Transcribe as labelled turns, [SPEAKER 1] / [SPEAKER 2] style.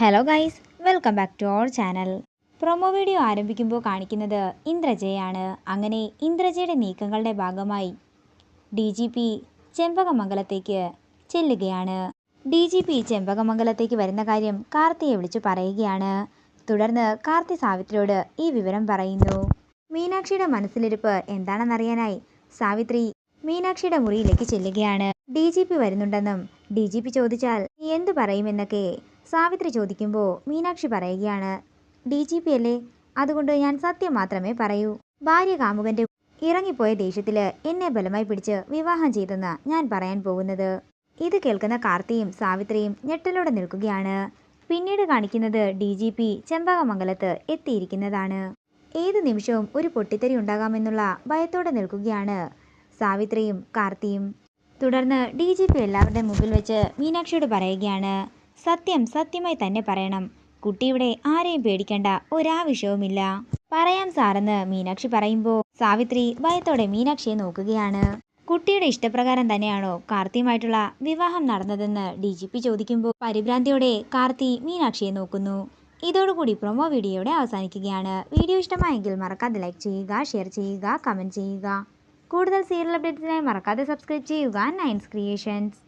[SPEAKER 1] Hello guys, welcome back to our channel. Promo video ആരംഭിക്കുമ്പോൾ കാണിക്കുന്നത് ഇന്ദ്രജയാണ്. അങ്ങനെ ഇന്ദ്രജയുടെ നീക്കങ്ങളുടെ ഭാഗമായി DGP ചെമ്പകമംഗലത്തേക്ക് ചെല്ലുകയാണ്. DGP ചെമ്പകമംഗലത്തേക്ക് വരുന്ന കാര്യം കാർത്തിയെ വിളിച്ചു പറയുകയാണ്. തുടർന്ന് കാർത്തി സാവിത്രിയോട് ഈ വിവരം പറയുന്നു. മീനാക്ഷിയുടെ മനസ്സിലിരിപ്പ് എന്താണെന്നറിയാനായി സാവിത്രി മീനാക്ഷിയുടെ മുറിയിലേക്ക് ചെല്ലുകയാണ്. DGP വരുന്നുണ്ടെന്നും DGP ചോദിച്ചാൽ നീ എന്തു പറയുമെന്നൊക്കെ സാവിത്രി ചോദിക്കുമ്പോൾ മീനാക്ഷി പറയുകയാണ്, DGP അല്ലേ, അതുകൊണ്ട് ഞാൻ സത്യം മാത്രമേ പറയൂ. ഭാര്യ കാമുകന്റെ ഇറങ്ങിപ്പോയ ദേഷ്യത്തില് എന്നെ ബലമായി പിടിച്ച് വിവാഹം ചെയ്തെന്ന ഞാൻ പറയാൻ പോകുന്നത്. ഇത് കേൾക്കുന്ന കാർത്തിയും സാവിത്രിയും ഞെട്ടലോടെ നിൽക്കുകയാണ്. പിന്നീട് കാണിക്കുന്നത് DGP ചെമ്പകമംഗലത്ത് എത്തിയിരിക്കുന്നതാണ്. ഏത് നിമിഷവും ഒരു പൊട്ടിത്തെറി ഉണ്ടാകാമെന്നുള്ള ഭയത്തോടെ നിൽക്കുകയാണ് സാവിത്രിയും കാർത്തിയും. തുടർന്ന് DGP എല്ലാവരുടെയും മുമ്പിൽ വെച്ച് മീനാക്ഷിയോട് പറയുകയാണ്, സത്യം സത്യമായി തന്നെ പറയണം. കുട്ടിയുടെ ആരെയും പേടിക്കേണ്ട ഒരാവശ്യവുമില്ല. പറയാം സാറെന്ന് മീനാക്ഷി പറയുമ്പോൾ സാവിത്രി ഭയത്തോടെ മീനാക്ഷിയെ നോക്കുകയാണ്. കുട്ടിയുടെ ഇഷ്ടപ്രകാരം തന്നെയാണോ കാർത്തിയുമായിട്ടുള്ള വിവാഹം നടന്നതെന്ന് DGP ചോദിക്കുമ്പോൾ പരിഭ്രാന്തിയോടെ കാർത്തി മീനാക്ഷിയെ നോക്കുന്നു. ഇതോടുകൂടി പ്രൊമോ വീഡിയോയുടെ അവസാനിക്കുകയാണ്. വീഡിയോ ഇഷ്ടമായെങ്കിൽ മറക്കാതെ ലൈക്ക് ചെയ്യുക, ഷെയർ ചെയ്യുക, കമൻറ്റ് ചെയ്യുക. കൂടുതൽ സീരിയൽ അപ്ഡേറ്റ്സിനായി മറക്കാതെ സബ്സ്ക്രൈബ് ചെയ്യുക നയൻസ് ക്രിയേഷൻസ്.